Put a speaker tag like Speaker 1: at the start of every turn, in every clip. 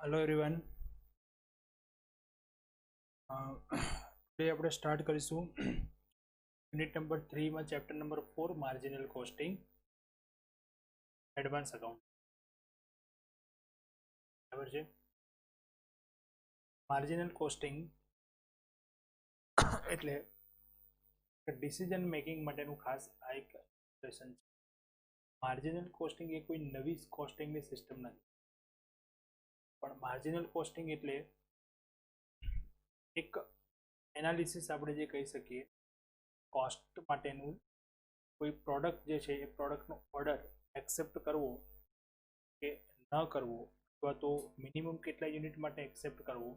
Speaker 1: Hello everyone. Today આપણે start કરીશું unit number 3 માં chapter number 4 marginal costing advance account. બરાબર છે. માર્જિનલ કોસ્ટિંગ એટલે ડિસિઝન મેકિંગ માટેનું ખાસ આ એક લેસન છે. માર્જિનલ કોસ્ટિંગ એ કોઈ નવી કોસ્ટિંગની સિસ્ટમ નથી, પણ માર્જિનલ કોસ્ટિંગ એટલે એક એનાલિસિસ આપણે જે કહી શકીએ કોસ્ટ માટેનું. કોઈ પ્રોડક્ટ જે છે એ પ્રોડક્ટનો ઓર્ડર એક્સેપ્ટ કરવો કે ન કરવો, અથવા તો મિનિમમ કેટલા યુનિટ માટે એક્સેપ્ટ કરવો,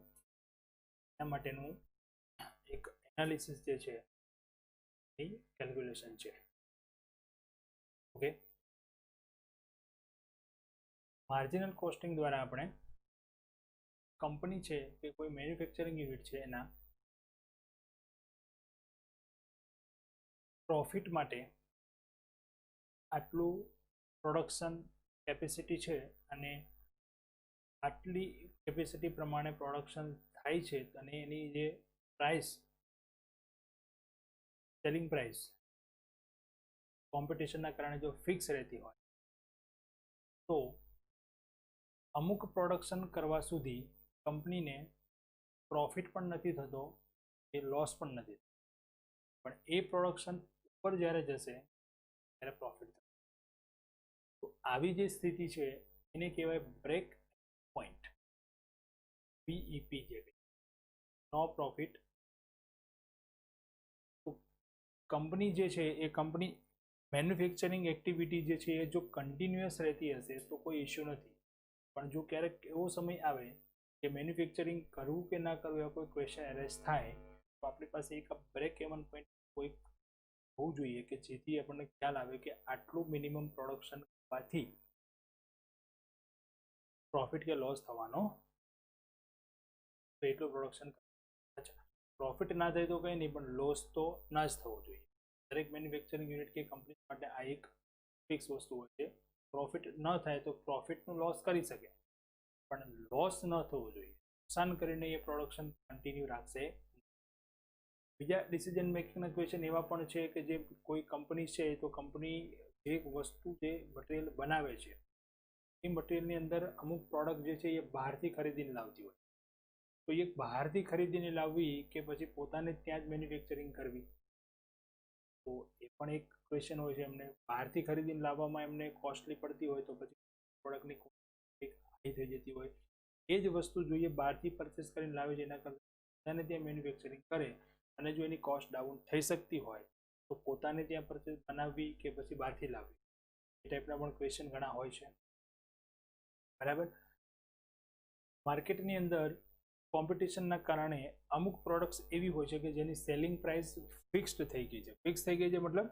Speaker 1: એના માટેનું એક એનાલિસિસ જે છે એ કેલ્ક્યુલેશન છે. ઓકે, માર્જિનલ કોસ્ટિંગ દ્વારા આપણે કંપની છે કે કોઈ મેન્યુફેક્ચરિંગ યુનિટ છે એના પ્રોફિટ માટે આટલું પ્રોડક્શન કેપેસિટી છે અને આટલી કેપેસિટી પ્રમાણે પ્રોડક્શન થાય છે અને એની જે પ્રાઇસ, સેલિંગ પ્રાઇસ કોમ્પિટિશનના કારણે જો ફિક્સ રહેતી હોય તો અમુક પ્રોડક્શન કરવા સુધી કંપનીને પ્રોફિટ પણ નથી થતો કે લોસ પણ નથી થતો, પણ એ પ્રોડક્શન ઉપર જ્યારે જશે ત્યારે પ્રોફિટ થશે. તો આવી જે સ્થિતિ છે એને કહેવાય બ્રેક પોઈન્ટ, બીઈપી જેવી, નો પ્રોફિટ. તો કંપની જે છે એ કંપની મેન્યુફેક્ચરિંગ એક્ટિવિટી જે છે એ જો કન્ટિન્યુઅસ રહેતી હશે તો કોઈ ઇશ્યુ નથી, પણ જો ક્યારેક એવો સમય આવે કે મેન્યુફેક્ચરિંગ કરવું કે ના કરવું એવા કોઈ ક્વેશ્ચન એરેઝ થાય તો આપણી પાસે એક બ્રેક ઇવન પોઈન્ટ કોઈ હોવું જોઈએ કે જેથી આપણને ખ્યાલ આવે કે આટલું મિનિમમ પ્રોડક્શન કરવાથી પ્રોફિટ કે લોસ થવાનો તો એટલું પ્રોડક્શન. અચ્છા, પ્રોફિટ ના થાય તો કંઈ નહીં, પણ લોસ તો ના જ થવો જોઈએ. દરેક મેન્યુફેક્ચરિંગ યુનિટ કે કંપની માટે આ એક ફિક્સ વસ્તુ હોય છે. પ્રોફિટ ન થાય તો પ્રોફિટનું લોસ કરી શકે, પણ લોસ ન થવો જોઈએ. નુકસાન કરીને એ પ્રોડક્શન કન્ટિન્યુ રાખશે. બીજા ડિસિઝન મેકિંગના ક્વેશ્ચન એવા પણ છે કે જે કોઈ કંપની છે તો કંપની જે વસ્તુ જે મટીરિયલ બનાવે છે એ મટીરિયલની અંદર અમુક પ્રોડક્ટ જે છે એ બહારથી ખરીદીને લાવતી હોય, તો એ બહારથી ખરીદીને લાવવી કે પછી પોતાને ત્યાં જ મેન્યુફેક્ચરિંગ કરવી, તો એ પણ એક ક્વેશ્ચન હોય છે. એમને બહારથી ખરીદીને લાવવામાં એમને કોસ્ટલી પડતી હોય તો પછી પ્રોડક્ટની હાઈ થઈ જતી હોય. એ જ વસ્તુ જોઈએ બહારથી પરચેસ કરીને લાવે છે એના કરતાં પોતાને ત્યાં મેન્યુફેક્ચરિંગ કરે અને જો એની કોસ્ટ ડાઉન થઈ શકતી હોય તો પોતાને ત્યાં પરચેસ બનાવવી કે પછી બહારથી લાવવી, એ ટાઈપના પણ ક્વેશ્ચન ઘણા હોય છે. બરાબર. માર્કેટની અંદર કોમ્પિટિશનના કારણે અમુક પ્રોડક્ટ્સ એવી હોય છે કે જેની સેલિંગ પ્રાઇસ ફિક્સ્ડ થઈ ગઈ છે. ફિક્સ થઈ ગઈ છે મતલબ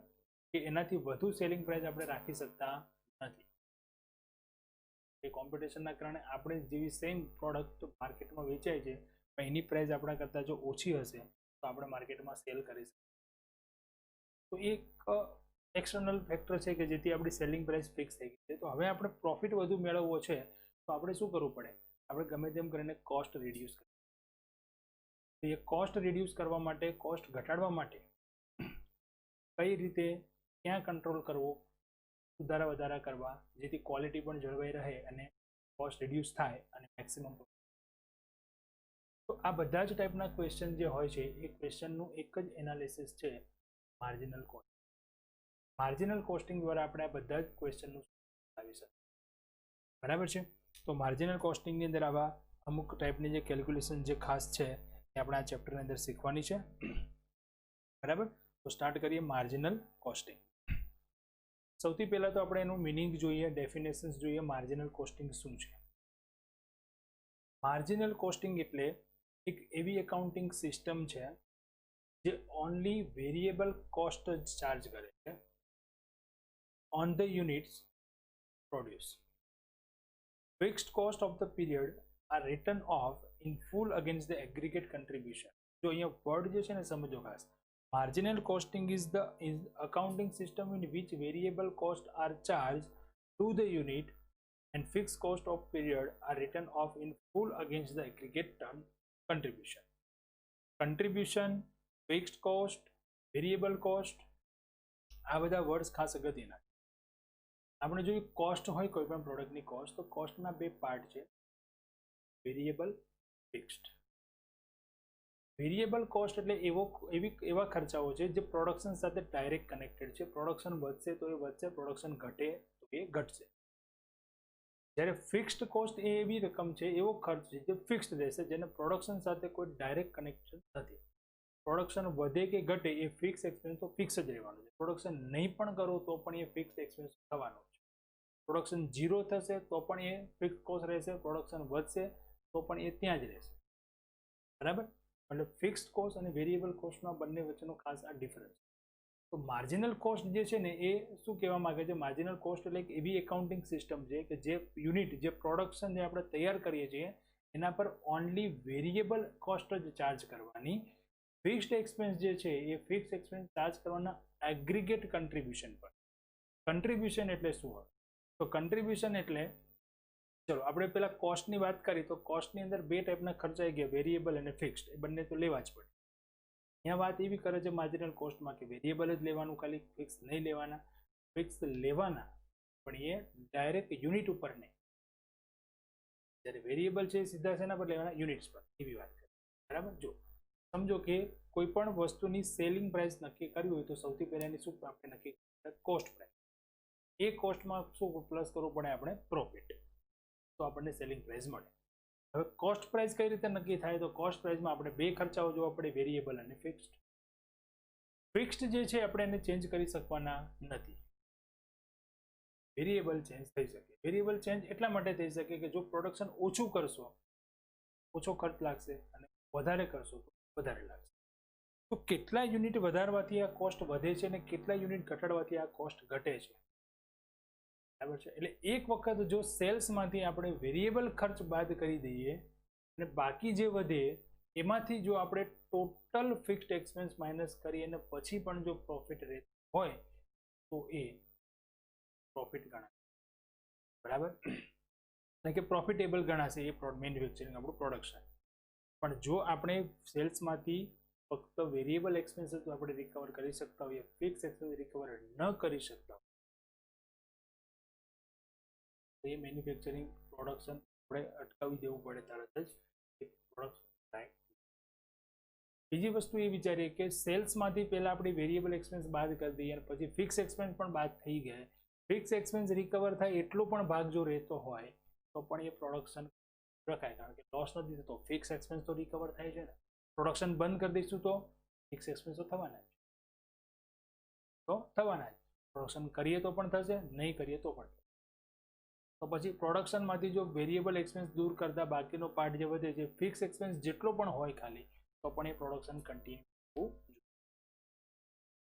Speaker 1: કે એનાથી વધુ સેલિંગ પ્રાઇસ આપણે રાખી શકતા નથી. એ કોમ્પિટિશનના કારણે આપણે જેવી સેમ પ્રોડક્ટ માર્કેટમાં વેચાય છે પણ એની પ્રાઇસ આપણા કરતાં જો ઓછી હશે તો આપણે માર્કેટમાં સેલ કરી શકીએ. તો એક એક્સટર્નલ ફેક્ટર છે કે જેથી આપણી સેલિંગ પ્રાઇસ ફિક્સ થઈ ગઈ છે. તો હવે આપણે પ્રોફિટ વધુ મેળવવો છે તો આપણે શું કરવું પડે? આપણે ગમે તેમ કરીને કોસ્ટ રિડ્યુસ કરવી. તો એ કોસ્ટ રિડ્યુસ કરવા માટે, કોસ્ટ ઘટાડવા માટે કઈ રીતે, ક્યાં કંટ્રોલ કરવો, સુધારા વધારા કરવા જેથી ક્વોલિટી પણ જળવાઈ રહે અને કોસ્ટ રિડ્યુસ થાય અને મેક્સિમમ. તો આ બધા જ ટાઈપના ક્વેશ્ચન જે હોય છે એ ક્વેશ્ચનનું એક જ એનાલિસિસ છે માર્જિનલ કોસ્ટ. માર્જિનલ કોસ્ટિંગ દ્વારા આપણે આ બધા જ ક્વેશ્ચનનું આવી શકીએ. બરાબર છે. તો માર્જિનલ કોસ્ટિંગની અંદર આવા અમુક ટાઈપની જે કેલ્ક્યુલેશન જે ખાસ છે એ આપણે આ ચેપ્ટરની અંદર શીખવાની છે. બરાબર. તો સ્ટાર્ટ કરીએ માર્જિનલ કોસ્ટિંગ. સૌથી પહેલા તો આપણે એનું મિનિંગ જોઈએ, ડેફિનેશન્સ જોઈએ. માર્જિનલ કોસ્ટિંગ શું છે? માર્જિનલ કોસ્ટિંગ એટલે એક એવી એકાઉન્ટિંગ સિસ્ટમ છે જે ઓનલી વેરિયેબલ કોસ્ટ જ ચાર્જ કરે છે on the units produce. Fixed cost of the period are written off in full against the aggregate contribution. જો અહીંયા વર્ડ જે છે ને સમજો ખાસ. Marginal costing is the accounting system in which variable costs are charged to the unit and fixed cost of period are written off in full against the aggregate term contribution. Contribution, fixed cost, variable cost, આ બધા words ખાસ અગત્યના. આપણે જોયું cost હોય કોઈ પણ પ્રોડક્ટની કોસ્ટ, તો કોસ્ટના બે પાર્ટ છે, વેરિયેબલ, ફિક્સ્ડ. વેરિયેબલ કોસ્ટ એટલે એવા ખર્ચાઓ છે જે પ્રોડક્શન સાથે ડાયરેક્ટ કનેક્ટેડ છે. પ્રોડક્શન વધશે તો એ વધશે, પ્રોડક્શન ઘટે તો એ ઘટશે. જ્યારે ફિક્સ્ડ કોસ્ટ એ એવી રકમ છે, એવો ખર્ચ છે જે ફિક્સ્ડ રહેશે, જેને પ્રોડક્શન સાથે કોઈ ડાયરેક્ટ કનેક્શન નથી. પ્રોડક્શન વધે કે ઘટે એ ફિક્સ એક્સપેન્સ તો ફિક્સ જ રહેવાનું છે. પ્રોડક્શન નહીં પણ કરો તો પણ એ ફિક્સ એક્સપેન્સ થવાનો છે. પ્રોડક્શન 0 થશે તો પણ એ ફિક્સ કોસ્ટ રહેશે, પ્રોડક્શન વધશે તો પણ એ ત્યાં જ રહેશે. બરાબર? એટલે ફિક્સ્ડ કોસ્ટ અને વેરિયેબલ કોસ્ટમાં બંને વચ્ચેનો ખાસ આ ડિફરન્સ. તો માર્જિનલ કોસ્ટ જે છે ને એ શું કહેવા માંગે છે? માર્જિનલ કોસ્ટ એટલે એક એવી એકાઉન્ટિંગ સિસ્ટમ છે કે જે યુનિટ, જે પ્રોડક્શન જે આપણે તૈયાર કરીએ છીએ એના પર ઓનલી વેરિયેબલ કોસ્ટ જ ચાર્જ કરવાની. ફિક્સ્ડ એક્સપેન્સ જે છે એ ફિક્સ એક્સપેન્સ ચાર્જ કરવાના એગ્રીગેટ કન્ટ્રીબ્યુશન પર. કન્ટ્રીબ્યુશન એટલે શું હોય? તો કન્ટ્રીબ્યુશન એટલે, ચલો આપણે પેલા કોસ્ટની વાત કરી તો કોસ્ટની અંદર બે ટાઈપના ખર્ચ આવી ગયા, વેરિયેબલ અને ફિક્સ્ડ. એ બંને તો લેવા જ પડે. અહીંયા વાત એવી કરે છે માર્જિનલ કોસ્ટમાં કે વેરિયેબલ જ લેવાનું, ખાલી ફિક્સ નહીં લેવાના. ફિક્સ લેવાના પણ એ ડાયરેક્ટ યુનિટ ઉપર નહીં. જ્યારે વેરિયેબલ છે સીધા શેના પર લેવાના? યુનિટ્સ પર. એવી વાત કરી. બરાબર? જો સમજો કે કોઈ પણ વસ્તુની સેલિંગ પ્રાઇસ નક્કી કરવી હોય તો સૌથી પહેલા એની શું આપણે નક્કી કરીએ? Cost price. એ કોસ્ટમાં શું પ્લસ કરવું પડે? આપણે પ્રોફિટ. તો આપણને સેલિંગ પ્રાઇસ મળે. હવે કોસ્ટ પ્રાઇસ કઈ રીતે નક્કી થાય? તો કોસ્ટ પ્રાઇસમાં આપણે બે ખર્ચાઓ જોવા પડે, વેરિયેબલ અને ફિક્સ્ડ. ફિક્સ્ડ જે છે આપણે એને ચેન્જ કરી શકવાના નથી. વેરિયેબલ ચેન્જ થઈ શકે. વેરિયેબલ ચેન્જ એટલા માટે થઈ શકે કે જો પ્રોડક્શન ઓછું કરશો ઓછો ખર્ચ લાગશે અને વધારે કરશો તો વધારે લાગશે. તો કેટલા યુનિટ વધારવાથી આ કોસ્ટ વધે છે અને કેટલા યુનિટ ઘટાડવાથી આ કોસ્ટ ઘટે છે. બરાબર છે? એટલે એક વખત જો સેલ્સમાંથી આપણે વેરિયેબલ ખર્ચ બાદ કરી દઈએ અને બાકી જે વધે એમાંથી જો આપણે ટોટલ ફિક્સ્ડ એક્સપેન્સ માઇનસ કરીએ અને પછી પણ જો પ્રોફિટ રહેતો હોય તો એ પ્રોફિટ ગણાશે. બરાબર? એટલે કે પ્રોફિટેબલ ગણાશે એ મેન્યુફેક્ચરિંગ, આપણું પ્રોડક્શન. પણ જો આપણે સેલ્સમાંથી ફક્ત વેરિયેબલ એક્સપેન્સ જો આપણે રિકવર કરી શકતા હોઈએ, ફિક્સ એક્સપેન્સ રિકવર ન કરી શકતા એ મેન્યુફેક્ચરિંગ પ્રોડક્શન આપણે અટકાવી દેવું પડે તરત જ. એ પ્રોડક્શન થાય. બીજી વસ્તુ એ વિચારીએ કે સેલ્સમાંથી પહેલાં આપણે વેરિયેબલ એક્સપેન્સ બાદ કરી દઈએ અને પછી ફિક્સ એક્સપેન્સ પણ બાદ થઈ ગયા. ફિક્સ એક્સપેન્સ રિકવર થાય એટલો પણ ભાગ જો રહેતો હોય તો પણ એ પ્રોડક્શન રખાય, કારણ કે લોસ નથી થતો. ફિક્સ એક્સપેન્સ તો રિકવર થાય છે ને. પ્રોડક્શન બંધ કરી દઈશું તો ફિક્સ એક્સપેન્સ તો થવાના જ. પ્રોડક્શન કરીએ તો પણ થશે, નહીં કરીએ તો પણ. તો પછી પ્રોડક્શનમાંથી જો વેરિયેબલ એક્સપેન્સ દૂર કરતા બાકીનો પાર્ટ જે વધે છે, ફિક્સ એક્સપેન્સ જેટલો પણ હોય ખાલી, તો પણ એ પ્રોડક્શન કન્ટિન્યુ થવું જોઈએ.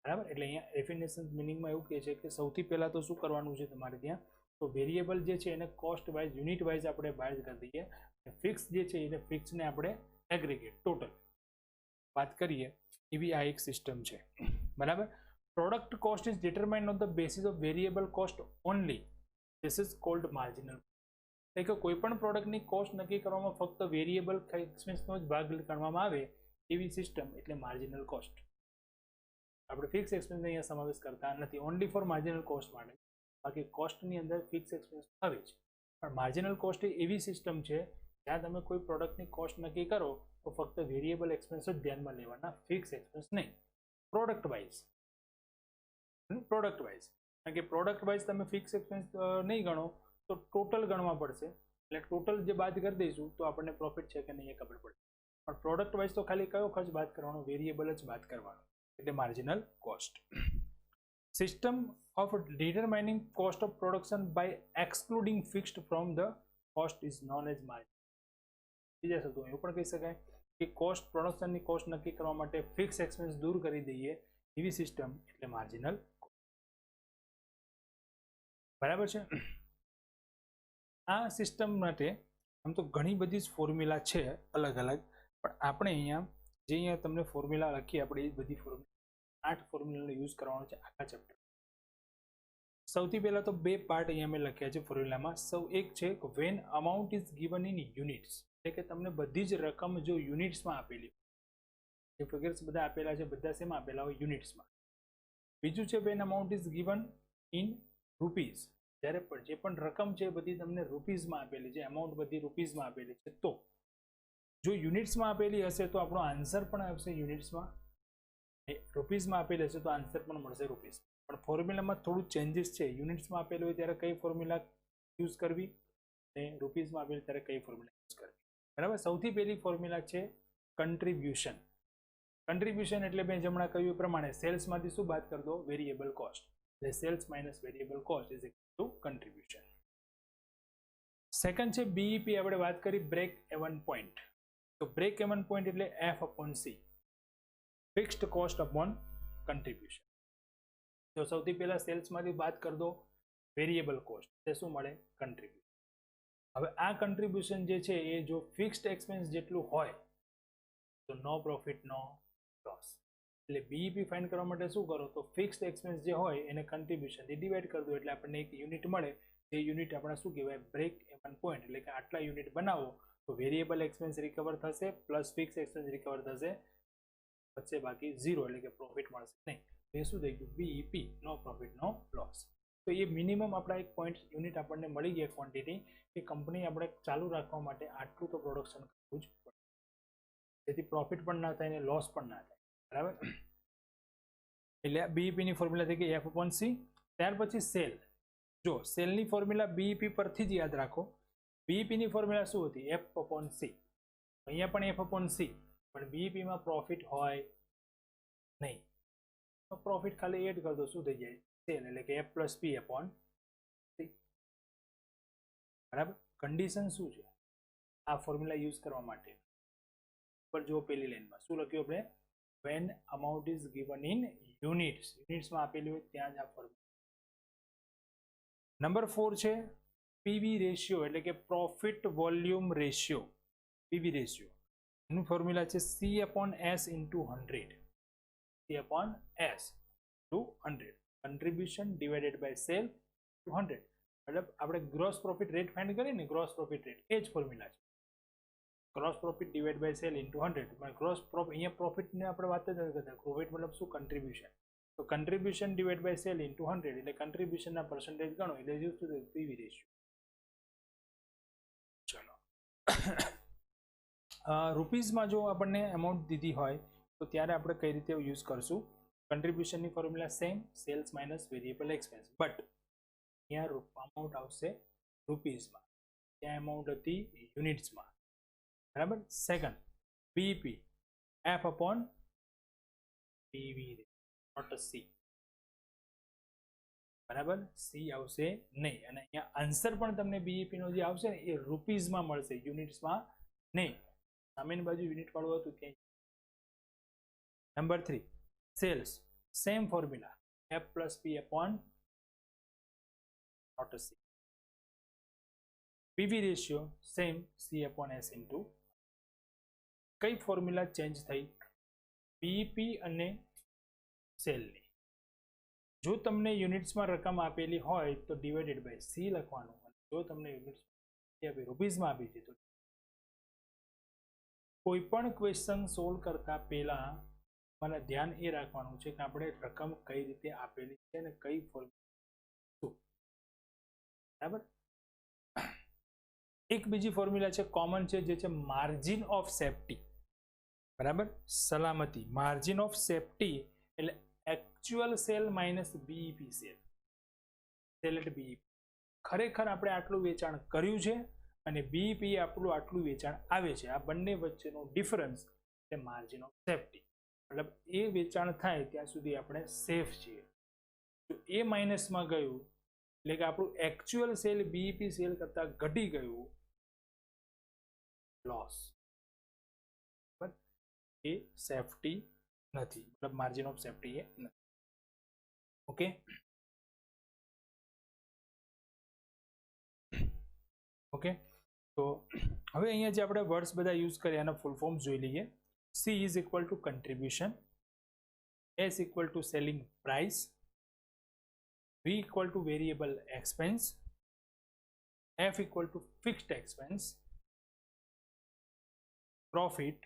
Speaker 1: બરાબર? એટલે અહીંયા ડેફિનેશન મિનિંગમાં એવું કહે છે કે સૌથી પહેલાં તો શું કરવાનું છે તમારે ત્યાં? તો વેરિયેબલ જે છે એને કોસ્ટ વાઇઝ, યુનિટ વાઇઝ આપણે બાદ કરી દઈએ. ફિક્સ જે છે એને ફિક્સને આપણે એગ્રીગેટ, ટોટલ વાત કરીએ એવી આ એક સિસ્ટમ છે. બરાબર? Product cost is determined on the basis of variable cost only. This is called marginal. એટલે કે કોઈ પણ પ્રોડક્ટની કોસ્ટ નક્કી કરવામાં ફક્ત વેરિયેબલ એક્સપેન્સનો જ ભાગ ગણવામાં આવે એવી સિસ્ટમ એટલે માર્જિનલ કોસ્ટ. આપણે ફિક્સ એક્સપેન્સ અહીંયા સમાવેશ કરતા નથી, ઓનલી ફોર માર્જિનલ કોસ્ટ માટે. બાકી કોસ્ટની અંદર ફિક્સ એક્સપેન્સ આવે છે. પણ માર્જિનલ કોસ્ટ એવી સિસ્ટમ છે જ્યાં તમે કોઈ પ્રોડક્ટની કોસ્ટ નક્કી કરો તો ફક્ત વેરિયેબલ એક્સપેન્સ જ ધ્યાનમાં લેવાના, ફિક્સ એક્સપેન્સ નહીં. Product wise. કારણ કે પ્રોડક્ટ વાઇઝ તમે ફિક્સ એક્સપેન્સ નહીં ગણો તો ટોટલ ગણવા પડશે. એટલે ટોટલ જે બાદ કરી દઈશું તો આપણને પ્રોફિટ છે કે નહીં એ ખબર પડે. પણ પ્રોડક્ટ વાઇઝ તો ખાલી કયો ખર્ચ બાદ કરવાનો? વેરિયેબલ જ બાદ કરવાનો, એટલે marginal cost. System of determining cost of production by excluding fixed from the cost is known as margin. બીજા શબ્દો એવું પણ કહી શકાય કે કોસ્ટ, પ્રોડક્શનની કોસ્ટ નક્કી કરવા માટે ફિક્સ એક્સપેન્સ દૂર કરી દઈએ એવી સિસ્ટમ એટલે માર્જિનલ. બરાબર છે? આ સિસ્ટમ માટે આમ તો ઘણી બધી જ ફોર્મ્યુલા છે અલગ અલગ, પણ આપણે અહીંયા તમને ફોર્મ્યુલા લખી, આપણે એ બધી ફોર્મ્યુલા 8 ફોર્મ્યુલાનો યુઝ કરવાનો છે આખા ચેપ્ટર. સૌથી પહેલા તો બે પાર્ટ અહીંયા મેં લખ્યા છે ફોર્મ્યુલામાં. એક છે when amount is given in units, એટલે કે તમને બધી જ રકમ જો યુનિટ્સમાં આપેલી, જે ફિગર્સ બધા આપેલા છે બધા શેમાં આપેલા હોય? યુનિટ્સમાં. બીજું છે when amount is given in rupees, જ્યારે પણ જે પણ રકમ છે એ બધી તમને રૂપીઝમાં આપેલી છે, અમાઉન્ટ બધી રૂપીઝમાં આપેલી છે. તો જો યુનિટ્સમાં આપેલી હશે તો આપણો આન્સર પણ આવશે યુનિટ્સમાં, રૂપીઝમાં આપેલી હશે તો આન્સર પણ મળશે રૂપીઝ. પણ ફોર્મ્યુલામાં થોડું ચેન્જીસ છે. યુનિટ્સમાં આપેલું હોય ત્યારે કઈ ફોર્મ્યુલા યુઝ કરવી અને રૂપીઝમાં આપેલું ત્યારે કઈ ફોર્મ્યુલા યુઝ કરવી. બરાબર. સૌથી પહેલી ફોર્મ્યુલા છે કન્ટ્રીબ્યુશન. કન્ટ્રીબ્યુશન એટલે મેં હમણાં કહ્યું એ પ્રમાણે સેલ્સમાંથી શું બાદ કરી દો? Variable cost. એટલે sales minus variable cost is equal to contribution. Second છે બીઈપી. આપણે વાત કરી બ્રેક એવન પોઈન્ટ. તો બ્રેક એવન પોઈન્ટ એટલે F upon C, fixed cost upon contribution. તો સૌથી પહેલા સેલ્સમાંથી બાદ કરી દો વેરિયેબલ કોસ્ટ, તે શું મળે? કન્ટ્રીબ્યુશન. હવે આ કન્ટ્રીબ્યુશન જે છે એ જો ફિક્સ્ડ એક્સપેન્સ જેટલું હોય તો નો પ્રોફિટ નો લોસ. એટલે બીઈપી ફાઇન્ડ કરવા માટે શું કરો? તો ફિક્સ્ડ એક્સપેન્સ જે હોય એને કન્ટ્રીબ્યુશનથી ડિવાઈડ કરી દો, એટલે આપણને એક યુનિટ મળે. એ યુનિટ આપણે શું કહેવાય? Break even point. એટલે કે આટલા યુનિટ બનાવો તો વેરિયેબલ એક્સપેન્સ રિકવર થશે પ્લસ ફિક્સ એક્સપેન્સ રિકવર થશે, વચ્ચે બાકી ઝીરો, એટલે કે પ્રોફિટ મળશે નહીં. એ શું થઈ ગયું? બીઈપી, નો પ્રોફિટ નો લોસ. તો એ મિનિમમ આપણા એક પોઈન્ટ યુનિટ આપણને મળી ગયા ક્વોન્ટિટી, એ કંપની આપણે ચાલુ રાખવા માટે આટલું તો પ્રોડક્શન કરવું જ પડે, જેથી પ્રોફિટ પણ ના થાય અને લોસ પણ ના થાય. બરાબર. એટલે બીઈપી ની ફોર્મ્યુલા થઈ ગઈ એફ અપોન સી. ત્યાર પછી સેલ. જો સેલની ફોર્મ્યુલા બીઈપી પરથી જ યાદ રાખો. બીઈપી ની ફોર્મ્યુલા શું હતી? F upon C. અહીંયા પણ એફ અપોન સી, પણ બીઈપીમાં પ્રોફિટ હોય નહીં. તો પ્રોફિટ ખાલી એડ કરી દો, શું થઈ જાય? સેલ, એટલે કે F plus P upon C. બરાબર. કન્ડિશન શું છે આ ફોર્મ્યુલા યુઝ કરવા માટે? પર જો પેલી લાઈનમાં શું લખ્યું આપણે? When amount is given in units, યુનિટ્સમાં આપેલી હોય ત્યાં જ આ ફોર્મ્યુલા. નંબર 4 છે પીવી રેશિયો, એટલે કે profit volume ratio. PV ratio એનું ફોર્મ્યુલા છે C upon S into 100. C upon S to 100. Contribution divided by sale to 100. મતલબ આપણે ગ્રોસ પ્રોફિટ રેટ ફાઇન્ડ કરીએ ને, ગ્રોસ પ્રોફિટ રેટ એ જ ફોર્મ્યુલા છે. Gross profit divide by cell into 100. Gross profit, અહીંયા પ્રોફિટને આપણે વાત જ નથી કરતા. પ્રોફિટ મતલબ શું? કન્ટ્રીબ્યુશન. તો contribution divide by cell into 100, એટલે કન્ટ્રીબ્યુશનના પર્સન્ટેજ ગણો, એટલે શું થશે? PV ratio. ચલો. રૂપીઝમાં જો આપણને અમાઉન્ટ દીધી હોય તો ત્યારે આપણે કઈ રીતે યુઝ કરશું? કન્ટ્રીબ્યુશનની formula same, sales minus variable expense. But અહીંયા અમાઉન્ટ આવશે રૂપીઝમાં, ત્યાં અમાઉન્ટ હતી યુનિટ્સમાં. બરાબર. Second BEP F upon PV, not C. બરાબર. સી આવશે નહીં. અને અહીંયા આન્સર પણ તમને બીઈપી નો જે આવશે ને એ રૂપીઝમાં મળશે, યુનિટ્સમાં નહીં. સામેની બાજુ યુનિટ વાળું હતું ક્યાંય. Number 3 sales, same formula F plus P upon not C. PV ratio same, C upon S into. કઈ ફોર્મ્યુલા ચેન્જ થઈ? બીઈપી અને સેલની. જો તમને યુનિટ્સમાં રકમ આપેલી હોય તો ડિવાઇડેડ બાય સી લખવાનું. જો તમને યુનિટ્સ રૂપીઝમાં આપી છે તો કોઈ પણ ક્વેશ્ચન સોલ્વ કરતા પહેલા મને ધ્યાન એ રાખવાનું છે કે આપણે રકમ કઈ રીતે આપેલી છે અને કઈ ફોર્મ્યુલા. બરાબર. એક બીજી ફોર્મ્યુલા છે કોમન છે, જે છે માર્જિન ઓફ સેફ્ટી. બરાબર. સલામતી. માર્જિન ઓફ સેફ્ટી એટલે actual sale minus BEP sale. Sale at BEP. खरेखर આપણે આટલું વેચાણ કર્યું છે અને બીઈપી આપણું આટલું વેચાણ આવે છે, આ બંને વચ્ચેનો difference A margin of safety. મતલબ એ વેચાણ થાય ત્યાં સુધી આપણે સેફ છીએ. તો એ માઇનસમાં ગયું એટલે કે આપણું એક્ચ્યુઅલ સેલ બીઈપી સેલ કરતા ઘટી ગયું, લોસ. એ સેફ્ટી નથી, મતલબ માર્જિન ઓફ સેફ્ટી એ નથી. ઓકે. ઓકે. તો હવે અહીંયા જે આપણે વર્ડ્સ બધા યુઝ કર્યા એના ફૂલ ફોર્મ્સ જોઈ લઈએ. She is equal to contribution, S equal to selling price, V equal to variable expense, F equal to fixed expense, profit,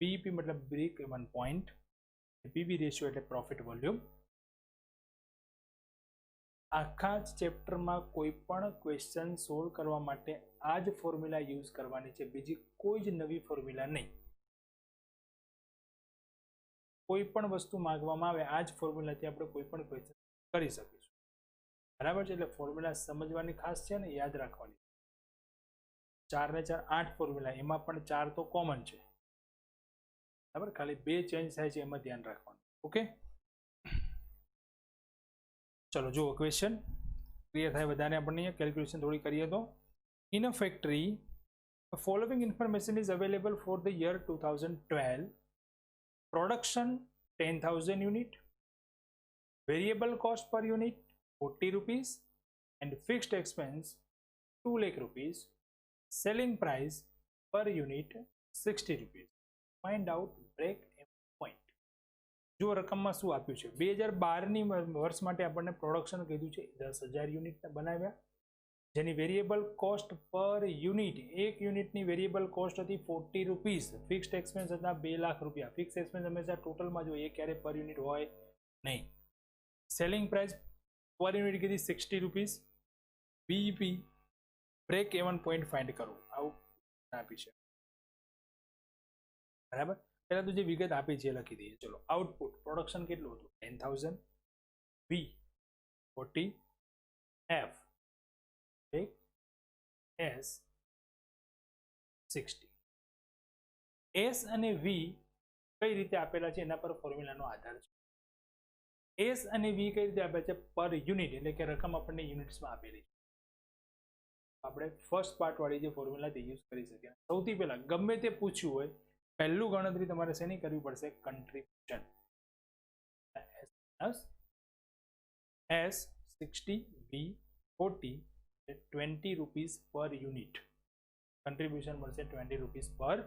Speaker 1: BEP मतलब break even point, PV ratio એટલે પ્રોફિટ વોલ્યુમ. આખા જ ચેપ્ટરમાં કોઈ પણ ક્વેશ્ચન સોલ્વ કરવા માટે આ જ ફોર્મ્યુલા યુઝ કરવાની છે, બીજી કોઈ જ નવી ફોર્મ્યુલા નહીં. કોઈ પણ વસ્તુ માંગવામાં આવે આ જ ફોર્મ્યુલાથી આપણે કોઈ પણ ક્વેશ્ચન કરી શકીશું. બરાબર છે? એટલે ફોર્મ્યુલા સમજવાની ખાસ છે ને યાદ રાખવાની. 4 ને 4 8 ફોર્મ્યુલા, એમાં પણ 4 તો કોમન છે. બરાબર, ખાલી 2 ચેન્જ થાય છે એમાં ધ્યાન રાખવાનું. ઓકે, ચલો જુઓ ક્વેશ્ચન ક્લિયર થાય બધાને. આપણને અહીંયા કેલ્ક્યુલેશન થોડી કરીએ તો, in a factory the following information is available for the year 2012. Production 10,000 unit, variable cost per unit 40 rupees and fixed expense 2 lakh rupees. Selling price per unit 60 rupees. Find out break even point. જો રકમમાં શું આપ્યું છે, 2012ની વર્ષ માટે આપણને production કીધું છે 10,000 યુનિટ બનાવ્યા, જેની વેરિયેબલ કોસ્ટ પર યુનિટ, એક યુનિટની વેરિયેબલ કોસ્ટ હતી 40 રૂપીસ, ફિક્સ્ડ એક્સપેન્સ હતા 2 લાખ રૂપિયા. ફિક્સ એક્સપેન્સ હંમેશા ટોટલમાં જોઈએ, ક્યારે પર યુનિટ હોય નહીં. સેલિંગ પ્રાઇસ પર યુનિટ કીધી 60 rupees. BEP break even point find કરો, આવું આપી છે. બરાબર, પહેલા તો જે વિગત આપી છે લખી દઈએ. ચલો, આઉટપુટ પ્રોડક્શન કેટલું હતું 10,000, V 40, F S 60. S અને V કઈ રીતે આપેલા છે એના પર ફોર્મ્યુલાનો આધાર છે. S અને V કઈ રીતે આપેલા છે? પર યુનિટ, એટલે કે રકમ આપણને યુનિટ્સમાં આપેલી છે. આપણે ફર્સ્ટ પાર્ટ વાળી જે ફોર્મ્યુલા તે યુઝ કરી શકીએ. સૌથી પહેલા ગમે તે પૂછ્યું હોય, પહેલું ગણતરી તમારે શેની કરવી પડશે? Contribution. S 60, V 40, 20 rupees per unit. Contribution મળશે 20 rupees પર.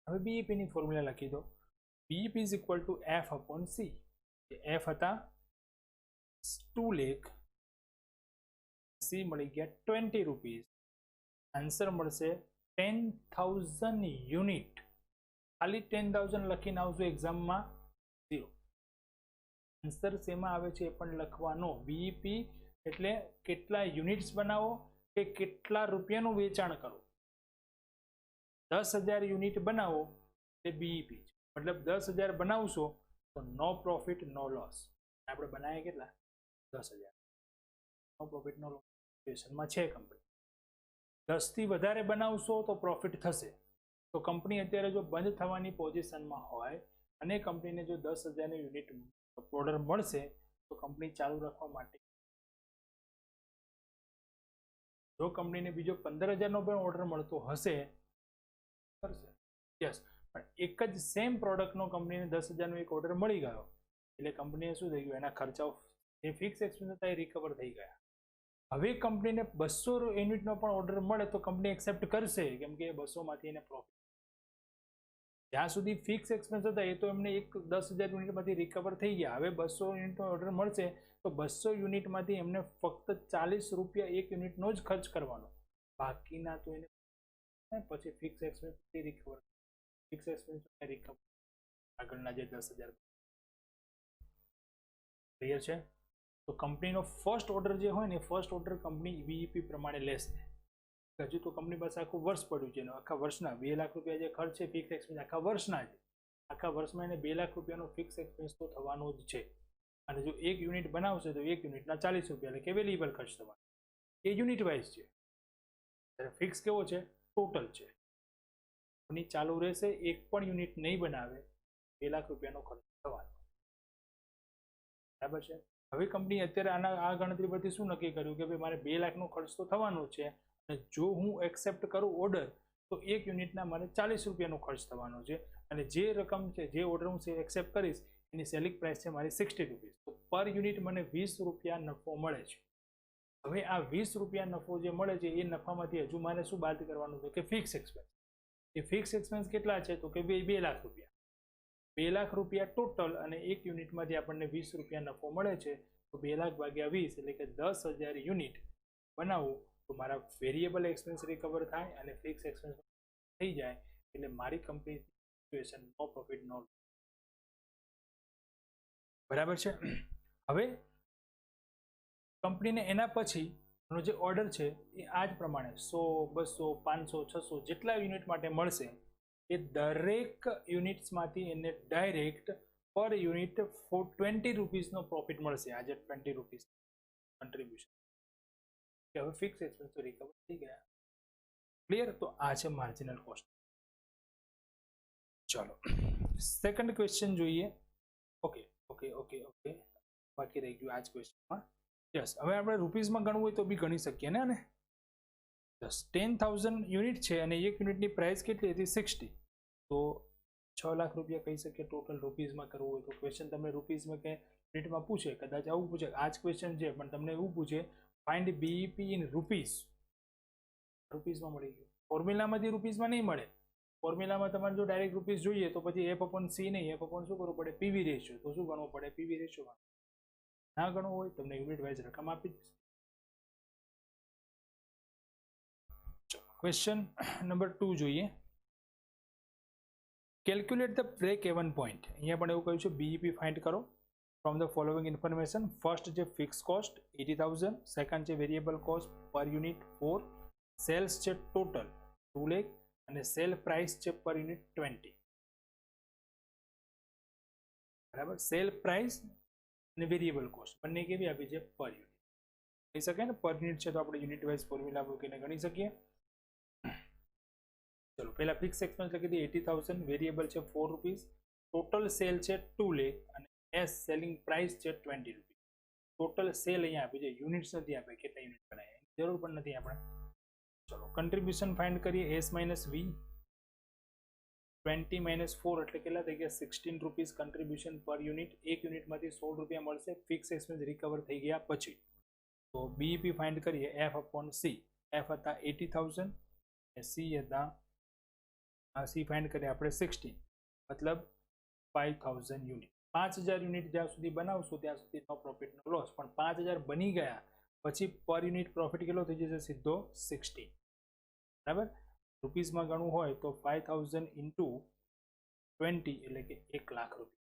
Speaker 1: હવે બીઈપી ની ફોર્મ્યુલા લખી દો. BEP is equal to F upon C. F હતા 2 લાખ, C મળી ગયા 20 રૂપીસ. આન્સર મળશે 10,000 યુનિટ. ખાલી 10,000 લખીને આવજો એક્ઝામમાં 0. આન્સર શેમાં આવે છે એ પણ લખવાનો. બીઈપી એટલે કેટલા યુનિટ્સ બનાવો કે કેટલા રૂપિયાનું વેચાણ કરો. 10,000 યુનિટ બનાવો તે બીઈપી છે, મતલબ 10,000 બનાવશો તો નો પ્રોફિટ નો લોસ. આપણે બનાવીએ કેટલા? 10,000. નો પ્રોફિટ નો લોસ સિચ્યુએશનમાં છે કંપની. 10 થી વધારે બનાવશો તો પ્રોફિટ થશે. તો કંપની અત્યારે જો બંધ થવાની પોઝિશનમાં હોય અને કંપનીને જો 10,000 યુનિટ ઓર્ડર મળશે તો કંપની ચાલુ રાખવા માટે, જો કંપનીને બીજો 15,000નો પણ ઓર્ડર મળતો હશે કરશે. યસ, પણ એક જ સેમ પ્રોડક્ટનો કંપનીને 10,000નો એક ઓર્ડર મળી ગયો એટલે કંપનીએ શું થઈ ગયું? એના ખર્ચાઓ જે ફિક્સ એક્સપેન્સ હતા એ રિકવર થઈ ગયા. હવે કંપનીને 200 યુનિટનો પણ ઓર્ડર મળે તો કંપની એક્સેપ્ટ કરશે, કેમ કે 200માંથી એને પ્રોફિટ. જ્યાં સુધી ફિક્સ એક્સપેન્સ હતા એ તો એમને 10,000 યુનિટમાંથી રિકવર થઈ ગયા. હવે 200 યુનિટનો ઓર્ડર મળશે તો 200 યુનિટમાંથી એમને ફક્ત 40 રૂપિયા એક યુનિટનો જ ખર્ચ કરવાનો, બાકીના તો એને પછી fix expense recover. Fix expense recover આગળના જે 10,000. ક્લિયર છે? તો કંપનીનો ફર્સ્ટ ઓર્ડર જે હોય ને, ફર્સ્ટ ઓર્ડર કંપની બીઈપી પ્રમાણે લેશે. હજુ તો કંપની પાસે આખું વર્ષ પડ્યું છે, આખા વર્ષના 2 લાખ રૂપિયા જે ખર્ચ છે ફિક્સ એક્સપેન્સ આખા વર્ષના છે. આખા વર્ષમાં એને 2 લાખ રૂપિયાનો ફિક્સ એક્સપેન્સ તો થવાનો જ છે. અને જો એક યુનિટ બનાવશે તો એક યુનિટના 40 રૂપિયા, એટલે કે વેરિયેબલ ખર્ચ થવાનો. એ યુનિટ વાઇઝ છે. ત્યારે ફિક્સ કેવો છે? ટોટલ છે. કંપની ચાલુ રહેશે, એક પણ યુનિટ નહીં બનાવે, 2 લાખ રૂપિયાનો ખર્ચ થવાનો. બરાબર છે? હવે કંપની અત્યારે આ ગણતરી પરથી શું નક્કી કર્યું કે ભાઈ મારે 2 લાખનો ખર્ચ તો થવાનો છે, અને જો હું એક્સેપ્ટ કરું ઓર્ડર તો એક યુનિટના મારે 40 રૂપિયાનો ખર્ચ થવાનો છે, અને જે રકમ છે, જે ઓર્ડર હું એક્સેપ્ટ કરીશ એની સેલિંગ પ્રાઇસ છે મારી 60 રૂપીસ. તો પર યુનિટ મને 20 રૂપિયા નફો મળે છે. હવે આ 20 રૂપિયા નફો જે મળે છે એ નફામાંથી હજુ મારે શું બાદ કરવાનું છે કે ફિક્સ એક્સપેન્સ. એ ફિક્સ એક્સપેન્સ કેટલા છે? તો કે 2 લાખ રૂપિયા. 2 લાખ રૂપિયા ટોટલ અને એક યુનિટમાંથી આપણને 20 રૂપિયા નફો મળે છે, તો 2 લાખ ભાગ્યા 20 એટલે કે 10,000 યુનિટ બનાવું તો મારા વેરિયેબલ એક્સપેન્સ રિકવર થાય અને ફિક્સ એક્સપેન્સ થઈ જાય, એટલે મારી કંપની સિચ્યુએશન નો પ્રોફિટ નો. બરાબર છે. હવે કંપનીને એના પછીનો જે ઓર્ડર છે એ આ જ પ્રમાણે 100, 200, 500, 600 જેટલા યુનિટ માટે મળશે એ દરેક યુનિટ્સમાંથી એને ડાયરેક્ટ પર યુનિટ 20 રૂપીસનો પ્રોફિટ મળશે. આજે 20 રૂપીસ કન્ટ્રીબ્યુશન. હવે ફિક્સ એક્સપેન્સ તો રિકવર થઈ ગયા. ક્લિયર? તો આ છે માર્જિનલ કોસ્ટ. ચલો સેકન્ડ ક્વેશ્ચન જોઈએ. ઓકે ઓકે ઓકે ઓકે બાકી રહી ગયું આ જ ક્વેશ્ચનમાં. યસ, હવે આપણે રૂપીસમાં ગણવું હોય તો બી ગણી શકીએ ને. યસ, 10,000 યુનિટ છે અને એક યુનિટની પ્રાઇસ કેટલી હતી? 60. તો 6 લાખ રૂપિયા કહી શકીએ ટોટલ રૂપીસમાં કરવું હોય તો. ક્વેશ્ચન તમને રૂપીસમાં કે યુનિટમાં પૂછે, કદાચ આવું પૂછે, આ જ ક્વેશ્ચન છે પણ તમને એવું પૂછે ફાઇન્ડ બીઈપી ઇન રૂપીસ. રૂપીસમાં મળી ગયું. ફોર્મ્યુલામાંથી રૂપીસમાં નહીં મળે. ફોર્મ્યુલામાં તમારે જો ડાયરેક્ટ રૂપીસ જોઈએ તો પછી F/C નહીં, F/ શું કરવું પડે? PV ratio. તો શું ગણવું પડે? PV ratio. ના ગણવું હોય તમને યુનિટ વાઇઝ રકમ આપી દઈશ. ક્વેશ્ચન નંબર 2 જોઈએ. Calculate the break even point. અહીંયા પણ એવું કહ્યું છે બીઈપી ફાઇન્ડ કરો from the following information. First છે ફિક્સ કોસ્ટ 80,000, સેકન્ડ છે variable cost per unit 4, sales છે ટોટલ 2 લાખ અને સેલ પ્રાઇસ છે પર યુનિટ 20. બરાબર? સેલ પ્રાઇસ અને વેરિયેબલ કોસ્ટ બંને કેવી આપી છે? Per unit. કહી શકાય ને પર યુનિટ છે તો આપણે યુનિટ વાઇઝ ફોર્મ્યુલા મૂકીને ગણી શકીએ. ચલો પહેલા ફિક્સ એક્સપેન્સ લખી દઈએ 80,000, વેરિયેબલ છે 4 રૂપીસ, ટોટલ સેલ છે 2 લાખ અને એસ સેલિંગ પ્રાઇસ છે 20 રૂપીસ. ટોટલ સેલ અહીંયા આપી છે, યુનિટ્સ નથી આપે કેટલા યુનિટ બનાવે, જરૂર પણ નથી આપણે. ચલો કન્ટ્રીબ્યુશન ફાઇન્ડ કરીએ. એસ માઇનસ વી 20 માઇનસ 4 એટલે કેટલા થઈ ગયા? 16 રૂપીસ કન્ટ્રીબ્યુશન પર યુનિટ. એક યુનિટમાંથી 16 રૂપિયા મળશે ફિક્સ એક્સપેન્સ રિકવર થઈ ગયા પછી. તો બીઈપી ફાઇન્ડ કરીએ F/C. F હતા 80,000 અને C હતા C ફાઇન્ડ કરીએ આપણે 16 મતલબ 5,000 યુનિટ. 5,000 યુનિટ જ્યાં સુધી બનાવશો ત્યાં સુધી નો પ્રોફિટ નો લોસ. પણ 5,000 બની ગયા પછી પર યુનિટ પ્રોફિટ કેટલો થઈ જશે? સીધો 16. બરાબર? રૂપીસમાં ગણવું હોય તો 5,000 ઇન્ટુ 20 એટલે કે 1 લાખ રૂપિયા.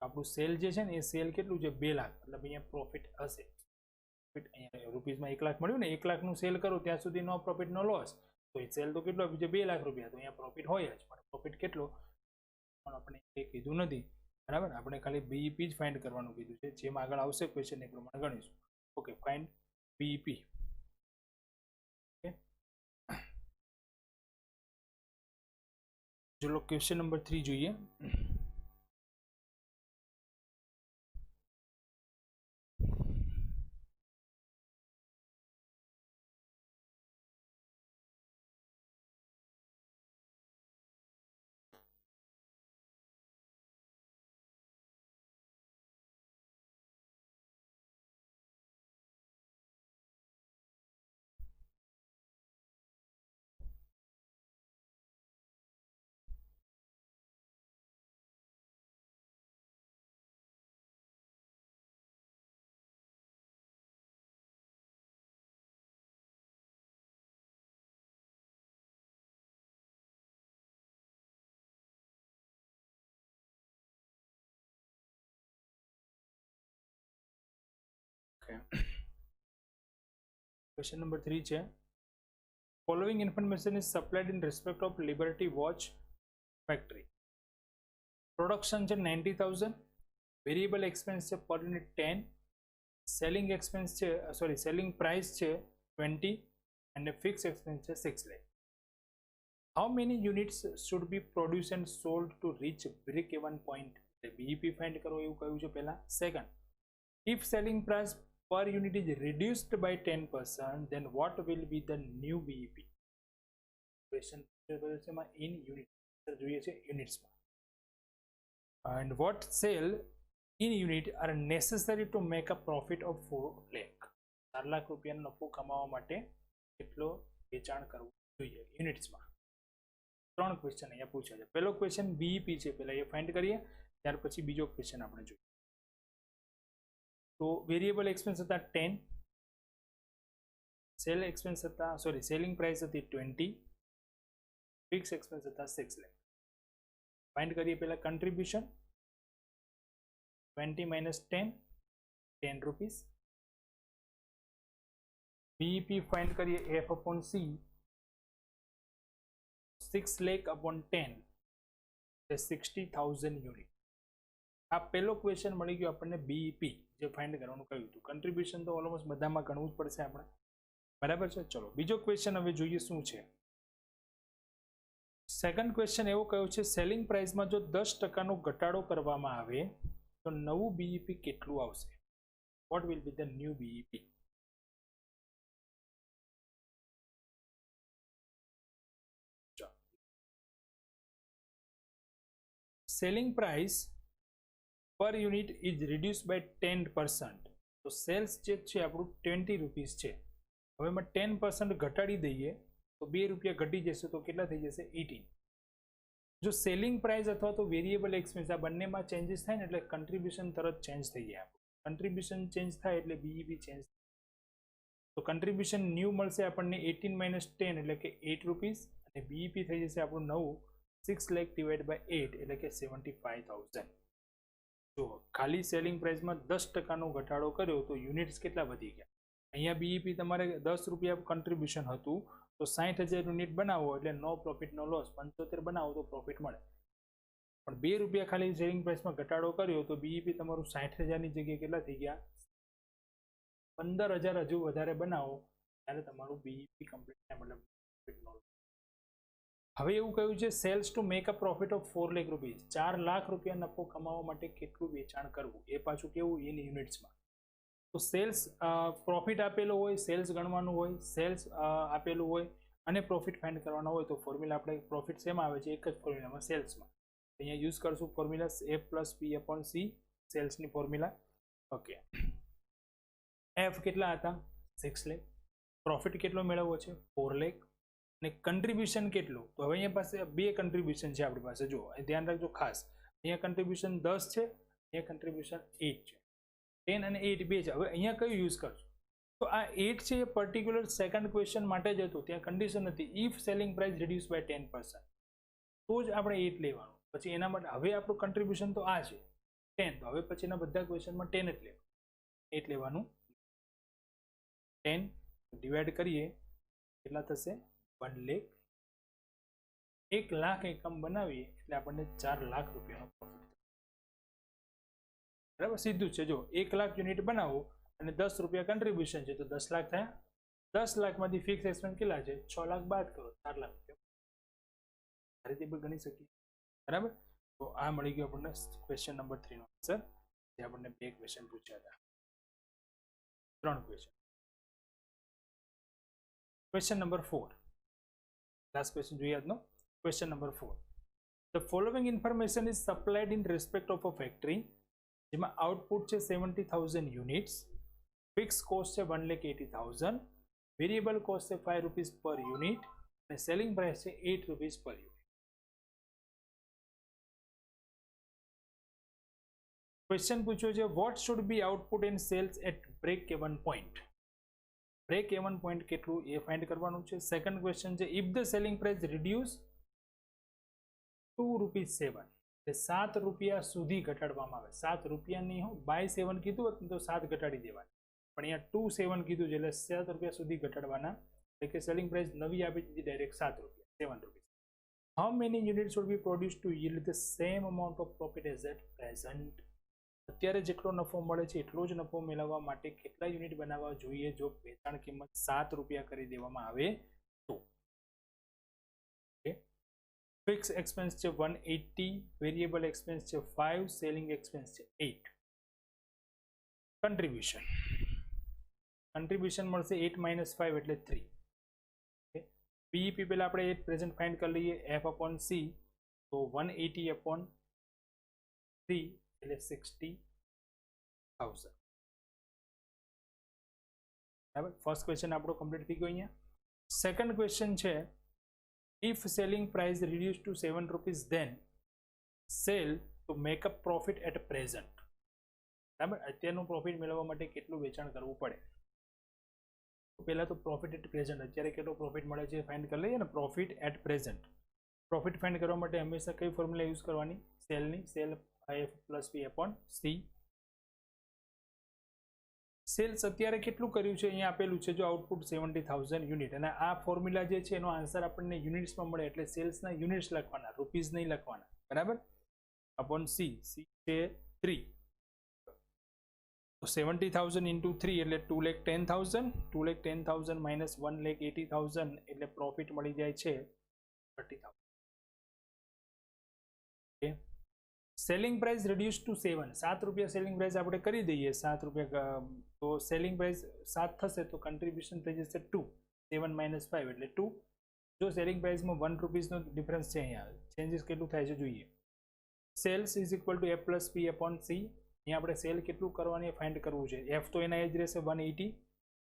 Speaker 1: આપણું સેલ જે છે ને એ સેલ કેટલું છે? 2 લાખ. મતલબ અહીંયા પ્રોફિટ હશે. અહીંયા રૂપીસમાં 1 લાખ મળ્યું ને, 1 લાખનું સેલ કરો ત્યાં સુધી નો પ્રોફિટ નો લોસ. તો એ સેલ તો કેટલો આપ્યું છે? 2 લાખ રૂપિયા. તો અહીંયા પ્રોફિટ હોય જ, પણ પ્રોફિટ કેટલો પણ આપણે એ કીધું નથી. બરાબર? આપણે ખાલી બીઈપી જ ફાઇન્ડ કરવાનું કીધું છે. જેમ આગળ આવશે ક્વેશ્ચન એ પ્રમાણે ગણીશું. Okay, find BEP. ચલો ક્વેશ્ચન નંબર 3 જોઈએ. Question number 3 છે. Following information is supplied in respect of Liberty Watch Factory. Production છે 90,000, variable expense છે per unit 10, selling expense છે selling price છે 20 and fixed expense છે 6 lakh. How many units should be produced and sold to reach break even point? BEP find કરો એવું કહ્યું છે પહેલા. Second, if selling price per unit is reduced by 10%, then what will be the new BEP? Question in unit જોઈએ છે યુનિટ્સમાં. And what sale in unit are necessary to make a profit of 4 lakh? 4 lakh રૂપિયાનો નફો કમાવા માટે કેટલો વેચાણ કરવું જોઈએ યુનિટ્સમાં? 3 ક્વેશ્ચન અહીંયા પૂછ્યા છે. પહેલો ક્વેશ્ચન બીઈપી છે, પહેલા એ ફાઇન્ડ કરીએ, ત્યાર પછી બીજો ક્વેશ્ચન આપણે જોઈએ. તો વેરિયેબલ એક્સપેન્સ હતા 10, સેલ એક્સપેન્સ હતા સેલિંગ પ્રાઇસ હતી 20, ફિક્સ એક્સપેન્સ હતા 6 લાખ. ફાઇન્ડ કરીએ પહેલા contribution 20 minus 10 rupees. BEP find કરીએ F upon C 6 lakh upon 10 એટલે 60,000 યુનિટ. આ પહેલો ક્વેશ્ચન મળી ગયો આપણને BEP જે ફાઇન્ડ કરવાનું કહ્યું હતું. કન્ટ્રીબ્યુશન તો ઓલમોસ્ટ બધામાં ગણવું જ પડશે આપણે, બરાબર છે. ચલો બીજો ક્વેશ્ચન હવે જોઈએ શું છે. સેકન્ડ ક્વેશ્ચન એવો કયો છે, સેલિંગ પ્રાઇસમાં જો 10% નો ઘટાડો કરવામાં આવે તો નવું BEP કેટલું આવશે? What will be the new BEP? Selling price પર યુનિટ ઇઝ રિડ્યુસ બાય 10%. તો સેલ્સ જે છે આપણું 20 રૂપીસ છે, હવે એમાં 10% ઘટાડી દઈએ તો 2 રૂપિયા ઘટી જશે તો કેટલા થઈ જશે? 18. જો સેલિંગ પ્રાઇસ અથવા તો વેરિયેબલ એક્સપેન્સ આ બંનેમાં ચેન્જીસ થાય ને એટલે કન્ટ્રીબ્યુશન તરત ચેન્જ થઈ જાય. કન્ટ્રીબ્યુશન ચેન્જ થાય એટલે BEP ચેન્જ. તો કન્ટ્રીબ્યુશન ન્યૂ મળશે આપણને 18 minus 10 એટલે કે 8 રૂપીસ અને BEP થઈ જશે આપણું નવું 6 lakh divided by 8 એટલે કે 75,000. જો ખાલી સેલિંગ પ્રાઇસમાં 10% નો ઘટાડો કર્યો તો યુનિટ્સ કેટલા વધી ગયા? અહીંયા BEP તમારે 10 રૂપિયા કન્ટ્રીબ્યુશન હતું તો 60,000 યુનિટ બનાવો એટલે નો પ્રોફિટ નો લોસ, 75 બનાવો તો પ્રોફિટ મળે. પણ 2 રૂપિયા ખાલી સેલિંગ પ્રાઇસમાં ઘટાડો કર્યો તો BEP તમારું 60,000 ની જગ્યાએ કેટલા થઈ ગયા? 15,000 હજુ વધારે બનાવો ત્યારે તમારું BEP કમ્પ્લીટ થાય, મતલબ પ્રોફિટ નો લોસ. હવે એવું કહ્યું છે sales to make a profit of 4 lakh rupees, 4 lakh રૂપિયા નફો કમાવા માટે કેટલું વેચાણ કરવું? એ પાછું કેવું? એની યુનિટ્સમાં. તો સેલ્સ પ્રોફિટ આપેલો હોય, સેલ્સ ગણવાનું હોય, સેલ્સ આપેલું હોય અને પ્રોફિટ ફાઇન્ડ કરવાનો હોય તો ફોર્મ્યુલા આપણે પ્રોફિટ શેમાં આવે છે? એક જ ફોર્મ્યુલામાં, સેલ્સમાં. અહીંયા યુઝ કરશું formula F plus P upon C, સેલ્સની ફોર્મ્યુલા. ઓકે, F કેટલા હતા? 6 લાખ. પ્રોફિટ કેટલો મેળવવો છે? 4 લાખ. અને કન્ટ્રીબ્યુશન કેટલું? તો હવે અહીંયા પાસે બે કન્ટ્રીબ્યુશન છે આપણી પાસે. જો ધ્યાન રાખજો ખાસ, અહીંયા કન્ટ્રીબ્યુશન 10 છે, અહીંયા કન્ટ્રીબ્યુશન 8 છે. 10 અને 8 બે છે. હવે અહીંયા કયું યુઝ કરશું? તો આ 8 છે એ પર્ટિક્યુલર સેકન્ડ ક્વેશ્ચન માટે જ હતું, ત્યાં કન્ડિશન હતી if selling price reduce by 10%, તો જ આપણે 8 લેવાનું. પછી એના માટે હવે આપણું કન્ટ્રીબ્યુશન તો આ છે 10, તો હવે પછીના બધા ક્વેશ્ચનમાં 10 જ લેવાનું, 8 લેવાનું. 10 ડિવાઈડ કરીએ કેટલા થશે? 1 લાખ. 1 લાખ એકમ બનાવીએ એટલે આપણને 4 લાખ રૂપિયાનો પ્રોફિટ. બરાબર, સીધું છે. જો 1 લાખ યુનિટ બનાવો અને 10 રૂપિયા કન્ટ્રીબ્યુશન છે તો 10 લાખ થયા. 10 લાખમાંથી ફિક્સ એક્સપેન્સ કેટલા છે? 6 લાખ બાદ કરો, 4 લાખ રૂપિયા. આ રીતે પણ ગણી શકીએ. બરાબર, તો આ મળી ગયો આપણને ક્વેશ્ચન નંબર 3 નો આન્સર, જે આપણને 2 ક્વેશ્ચન પૂછ્યા હતા, 3 question. Question number 4, last question જોઈએ આજનો. Question number 4, the following information is supplied in respect of a factory જેમાં આઉટપુટ છે 70,000 યુનિટ્સ, ફિક્સ કોસ્ટ છે 1,80,000, વેરિયેબલ કોસ્ટ છે 5 રૂપીસ પર યુનિટ અને સેલિંગ પ્રાઇસ છે 8 રૂપીસ પર યુનિટ. ક્વેશ્ચન પૂછ્યો છે what should be output and sales at break even point. Break even point કેટલું એ ફાઇન્ડ કરવાનું છે. સેકન્ડ ક્વેશ્ચન છે if the selling price reduce 2 rupees 7, એટલે 7 રૂપિયા સુધી ઘટાડવામાં આવે. 7 રૂપિયા નહીં હો, બાય 7 કીધું હોત તો 7 ઘટાડી દેવાના, પણ અહીંયા 2 7 કીધું છે એટલે 7 રૂપિયા સુધી ઘટાડવાના. એટલે કે સેલિંગ પ્રાઇસ નવી આપી દીધી ડાયરેક્ટ 7 રૂપિયા, 7 rupees. How many unit should be produce to yield the same amount of profit as at present. અત્યારે જેટલો નફો મળે છે એટલો જ નફો મેળવવા માટે કેટલા યુનિટ બનાવવા જોઈએ જો વેચાણ કિંમત 7 રૂપિયા કરી દેવામાં આવે તો? ફિક્સ એક્સપેન્સ છે 180, વેરિયેબલ એક્સપેન્સ છે 5, સેલિંગ એક્સપેન્સ છે 8. કન્ટ્રીબ્યુશન મળશે 8 minus 5 એટલે 3. BEP પહેલા આપણે 8 પ્રેઝન્ટ ફાઇન્ડ કરી લઈએ. F upon C તો 180 upon 3 એટલે 60,000. બરાબર, ફર્સ્ટ ક્વેશ્ચન આપણો કમ્પ્લીટ થઈ ગયો. અહીંયા સેકન્ડ ક્વેશ્ચન છે If selling price reduced to 7 rupees, then sell to make up profit at present. બરાબર, અત્યારનું પ્રોફિટ મેળવવા માટે કેટલું વેચાણ કરવું પડે? પહેલા તો પ્રોફિટ એટ પ્રેઝન્ટ, અત્યારે કેટલો પ્રોફિટ મળે છે ફાઇન્ડ કરી લઈએ ને. Profit at present, profit find કરવા માટે હંમેશા કઈ ફોર્મ્યુલા યુઝ કરવાની? સેલની. Sale IF plus P upon C. Sales અત્યારે કેટલું કર્યું છે અહીંયા આપેલું છે, જો આઉટપુટ 70,000 યુનિટ, અને આ ફોર્મ્યુલા જે છે એનો આન્સર આપણને યુનિટ્સમાં મળે એટલે સેલ્સના યુનિટ્સ લખવાના, રૂપીઝ નહીં લખવાના. બરાબર, અપોન C. C છે 3, તો 70,000 ઇન્ટુ 3 એટલે 2,10,000. 2,10,000 માઇનસ 1,80,000 એટલે પ્રોફિટ મળી જાય છે 30,000. Okay, selling price reduce to 7. 7 રૂપિયા સેલિંગ પ્રાઇસ આપણે કરી દઈએ, 7 રૂપિયા, તો સેલિંગ પ્રાઇસ 7 થશે તો કન્ટ્રીબ્યુશન થઈ જશે 2. 7 માઇનસ 5 એટલે 2. જો સેલિંગ પ્રાઇસમાં 1 રૂપીસનો ડિફરન્સ છે, અહીંયા ચેન્જીસ કેટલું થાય છે જોઈએ. Sales is equal to F plus P upon C. અહીંયા આપણે સેલ કેટલું કરવાની ફાઇન્ડ કરવું છે. એફ તો એના એ જ રહેશે 180,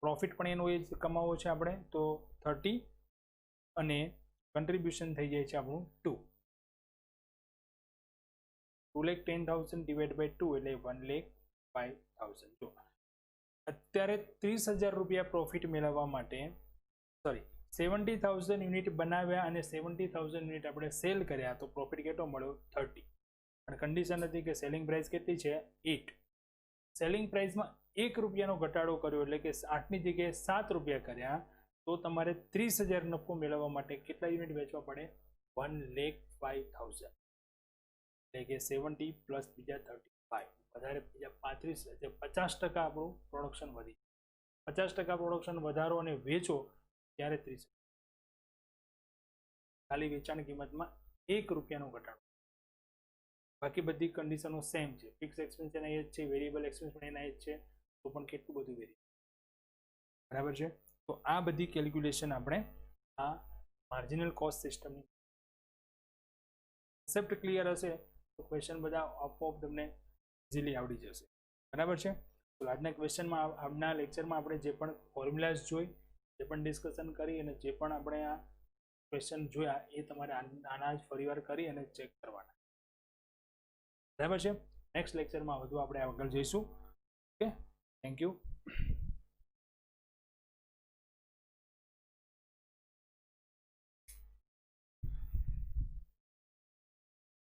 Speaker 1: પ્રોફિટ પણ એનો એ જ કમાવો છે આપણે, તો 30, અને કન્ટ્રીબ્યુશન થઈ જાય છે આપણું 2. 2,10,000 ડિવાઇડ બાય 2 એટલે 1,05,000. જો અત્યારે 30,000 રૂપિયા પ્રોફિટ મેળવવા માટે, સોરી 70,000 યુનિટ બનાવ્યા અને 70,000 યુનિટ આપણે સેલ કર્યા, તો પ્રોફિટ કેટલો મળ્યો? 30. પણ કન્ડિશન હતી કે સેલિંગ પ્રાઇસ કેટલી છે? 8. સેલિંગ પ્રાઇસમાં 1 રૂપિયાનો ઘટાડો કર્યો એટલે કે 8ની જગ્યાએ 7 રૂપિયા કર્યા, તો તમારે 30,000 નફો મેળવવા માટે કેટલા યુનિટ વેચવા પડે? 1,05,000. એટલે કે 70 પ્લસ બીજા 35, વધારે બીજા 35, એટલે 50% આપણું પ્રોડક્શન વધી. 50% પ્રોડક્શન વધારો અને વેચો ત્યારે 30. ખાલી વેચાણ કિંમતમાં 1 રૂપિયાનો ઘટાડો. બાકી બધી કન્ડિશનો સેમ છે. ફિક્સ એક્સપેન્સ એના એ જ છે, વેરિયેબલ એક્સપેન્સ પણ એના એ જ છે, તો પણ કેટલું બધું વેરી. બરાબર છે. તો આ બધી કેલ્ક્યુલેશન આપણે આ માર્જિનલ કોસ્ટ સિસ્ટમની કન્સેપ્ટ ક્લિયર હશે તો ક્વેશ્ચન બધા આપોઆપ તમને ઇઝીલી આવડી જશે. બરાબર છે. તો આજના ક્વેશ્ચનમાં, આજના લેક્ચરમાં આપણે જે પણ ફોર્મ્યુલાઝ જોઈ, જે પણ ડિસ્કશન કરી, અને જે પણ આપણે આ ક્વેશ્ચન જોયા એ તમારે આના જ ફરીવાર કરી અને ચેક કરવાના. બરાબર છે. નેક્સ્ટ લેક્ચરમાં વધુ આપણે આગળ જઈશું. Okay, thank you.